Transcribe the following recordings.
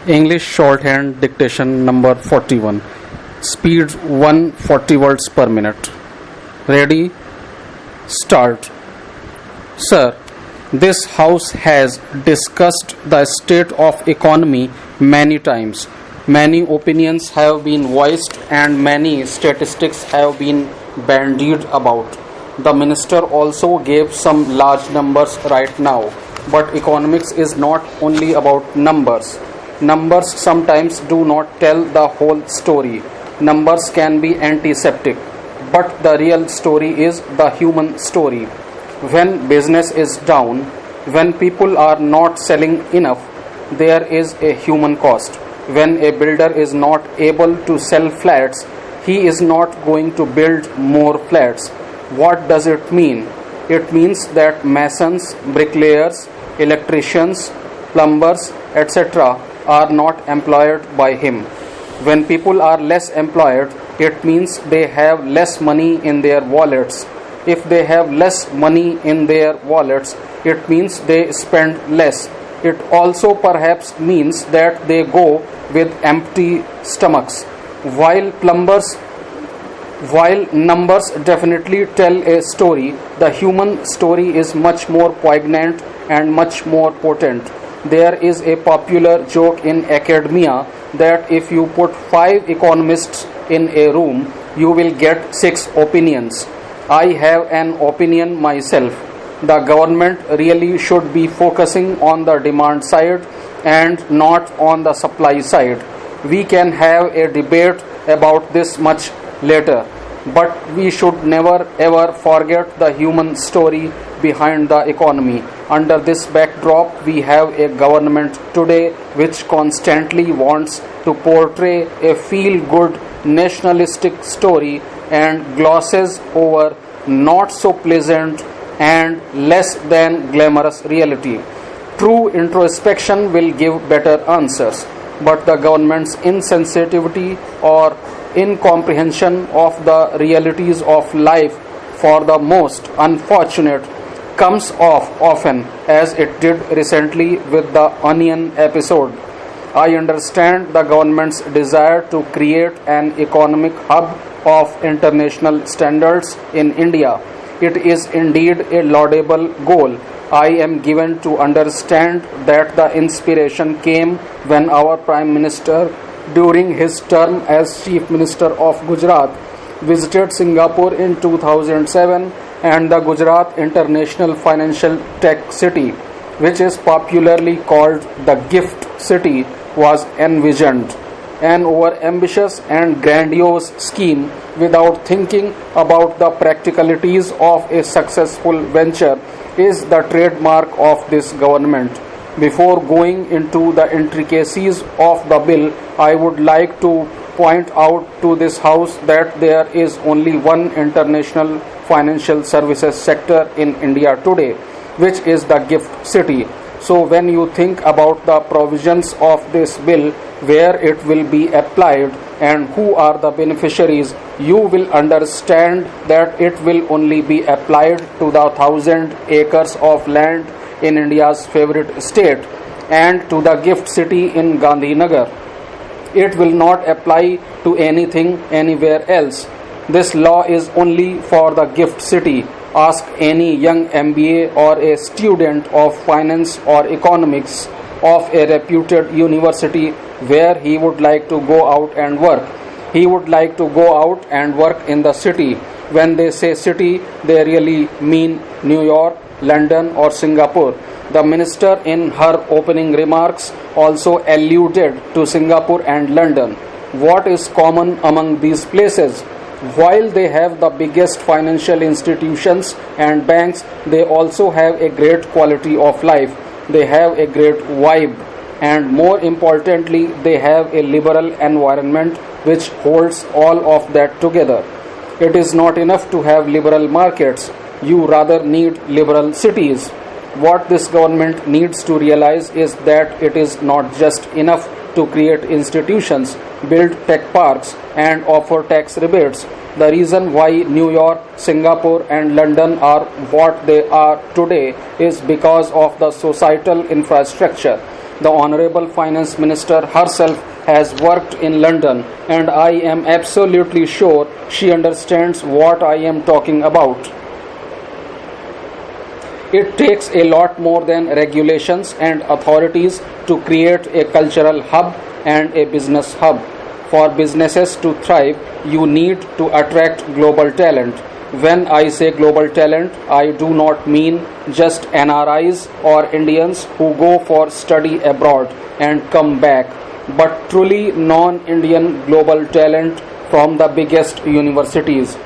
English shorthand dictation number 41. Speed 140 words per minute. Ready? Start. Sir, this house has discussed the state of economy many times. Many opinions have been voiced and many statistics have been bandied about. The minister also gave some large numbers right now. But economics is not only about numbers. Numbers sometimes do not tell the whole story. Numbers can be antiseptic. But the real story is the human story. When business is down, when people are not selling enough, there is a human cost. When a builder is not able to sell flats, he is not going to build more flats. What does it mean? It means that masons, bricklayers, electricians, plumbers, etc. are not employed by him. When people are less employed, it means they have less money in their wallets. If they have less money in their wallets, it means they spend less. It also perhaps means that they go with empty stomachs. While numbers definitely tell a story, the human story is much more poignant and much more potent. There is a popular joke in academia that if you put 5 economists in a room, you will get 6 opinions. I have an opinion myself. The government really should be focusing on the demand side and not on the supply side. We can have a debate about this much later, but we should never ever forget the human story behind the economy. Under this backdrop, we have a government today which constantly wants to portray a feel-good nationalistic story and glosses over not so pleasant and less than glamorous reality. True introspection will give better answers, but the government's insensitivity or incomprehension of the realities of life for the most unfortunate comes off often, as it did recently with the onion episode. I understand the government's desire to create an economic hub of international standards in India. It is indeed a laudable goal. I am given to understand that the inspiration came when our Prime Minister, during his term as Chief Minister of Gujarat, visited Singapore in 2007, and the Gujarat International Financial Tech City, which is popularly called the Gift City, was envisioned. An over-ambitious and grandiose scheme without thinking about the practicalities of a successful venture is the trademark of this government. Before going into the intricacies of the bill, I would like to point out to this House that there is only one international financial services sector in India today, which is the Gift City. So when you think about the provisions of this bill, where it will be applied and who are the beneficiaries, you will understand that it will only be applied to the 1,000 acres of land in India's favorite state and to the Gift City in Gandhinagar. It will not apply to anything anywhere else. This law is only for the Gift City. Ask any young MBA or a student of finance or economics of a reputed university where he would like to go out and work. He would like to go out and work in the city. When they say city, they really mean New York, London or Singapore. The minister in her opening remarks also alluded to Singapore and London. What is common among these places? While they have the biggest financial institutions and banks, they also have a great quality of life. They have a great vibe. And more importantly, they have a liberal environment which holds all of that together. It is not enough to have liberal markets. You rather need liberal cities. What this government needs to realize is that it is not just enough to create institutions, build tech parks, and offer tax rebates. The reason why New York, Singapore, and London are what they are today is because of the societal infrastructure. The Honorable Finance Minister herself has worked in London, and I am absolutely sure she understands what I am talking about. It takes a lot more than regulations and authorities to create a cultural hub and a business hub. For businesses to thrive, you need to attract global talent. When I say global talent, I do not mean just NRIs or Indians who go for study abroad and come back, but truly non-Indian global talent from the biggest universities.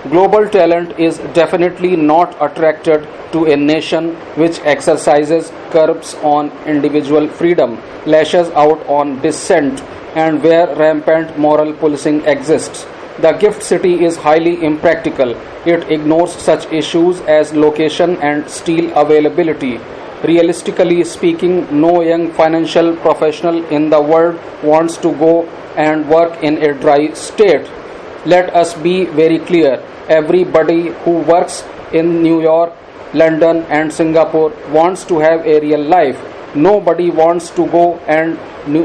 Global talent is definitely not attracted to a nation which exercises curbs on individual freedom, lashes out on dissent, and where rampant moral policing exists. The gift city is highly impractical. It ignores such issues as location and steel availability. Realistically speaking, no young financial professional in the world wants to go and work in a dry state. Let us be very clear. Everybody who works in New York, London, and Singapore wants to have a real life. Nobody wants to go and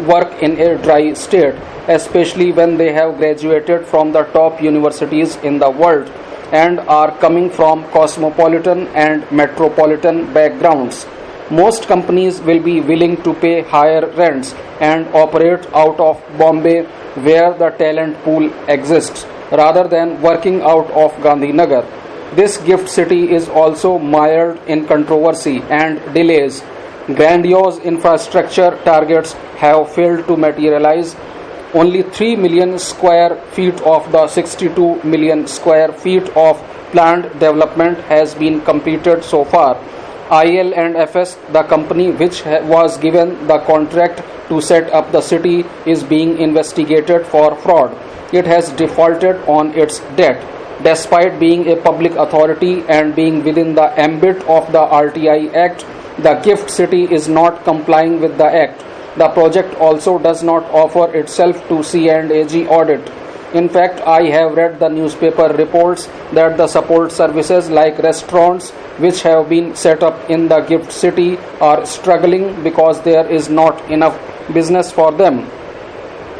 work in a dry state, especially when they have graduated from the top universities in the world and are coming from cosmopolitan and metropolitan backgrounds. Most companies will be willing to pay higher rents and operate out of Bombay, where the talent pool exists, rather than working out of Gandhinagar. This gift city is also mired in controversy and delays. Grandiose infrastructure targets have failed to materialize. Only 3 million square feet of the 62 million square feet of planned development has been completed so far. IL&FS, the company which was given the contract to set up the city, is being investigated for fraud. It has defaulted on its debt. Despite being a public authority and being within the ambit of the RTI Act, the gift city is not complying with the Act. The project also does not offer itself to C&AG audit. In fact, I have read the newspaper reports that the support services like restaurants which have been set up in the gift city are struggling because there is not enough business for them.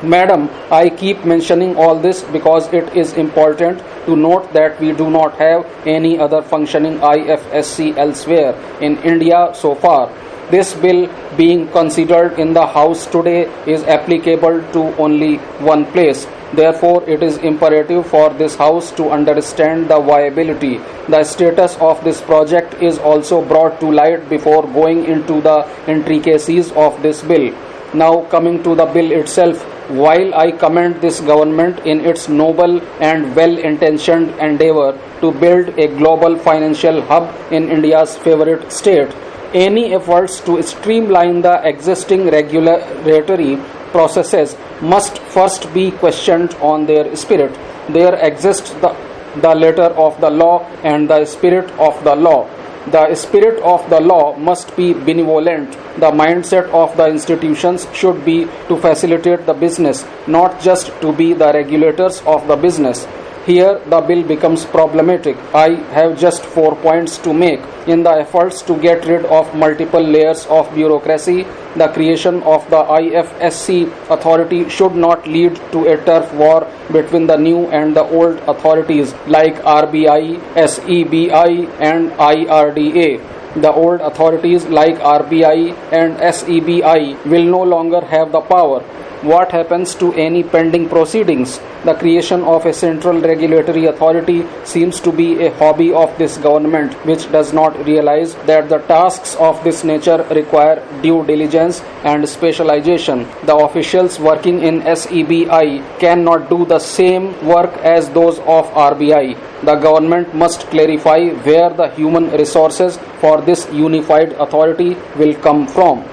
Madam, I keep mentioning all this because it is important to note that we do not have any other functioning IFSC elsewhere in India so far. This bill being considered in the House today is applicable to only one place. Therefore, it is imperative for this House to understand the viability. The status of this project is also brought to light before going into the intricacies of this bill. Now coming to the bill itself, while I commend this government in its noble and well-intentioned endeavor to build a global financial hub in India's favorite state, any efforts to streamline the existing regulatory processes must first be questioned on their spirit. There exists the letter of the law and the spirit of the law. The spirit of the law must be benevolent. The mindset of the institutions should be to facilitate the business, not just to be the regulators of the business. Here the bill becomes problematic. I have just 4 points to make. In the efforts to get rid of multiple layers of bureaucracy, the creation of the IFSC authority should not lead to a turf war between the new and the old authorities like RBI, SEBI and IRDA. The old authorities like RBI and SEBI will no longer have the power. What happens to any pending proceedings? The creation of a central regulatory authority seems to be a hobby of this government, which does not realize that the tasks of this nature require due diligence and specialization. The officials working in SEBI cannot do the same work as those of RBI. The government must clarify where the human resources for this unified authority will come from.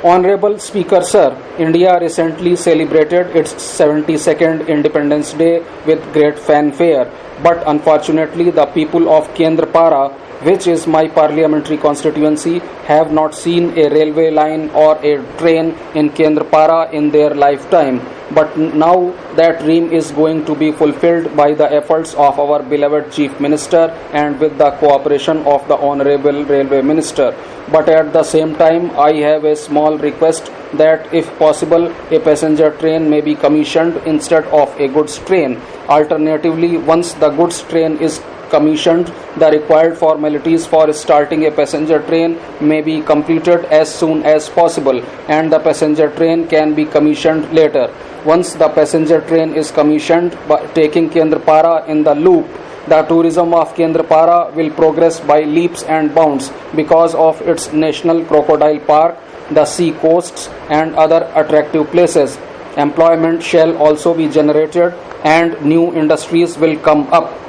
Honorable Speaker Sir, India recently celebrated its 72nd Independence Day with great fanfare, but unfortunately the people of Kendrapara, which is my parliamentary constituency, have not seen a railway line or a train in Kendrapara in their lifetime. But now that dream is going to be fulfilled by the efforts of our beloved Chief Minister and with the cooperation of the Honorable Railway Minister. But at the same time, I have a small request that if possible, a passenger train may be commissioned instead of a goods train. Alternatively, once the goods train is commissioned, the required formalities for starting a passenger train may be completed as soon as possible, and the passenger train can be commissioned later. Once the passenger train is commissioned, by taking Kendrapara in the loop, the tourism of Kendrapara will progress by leaps and bounds because of its National Crocodile Park, the sea coasts, and other attractive places. Employment shall also be generated and new industries will come up.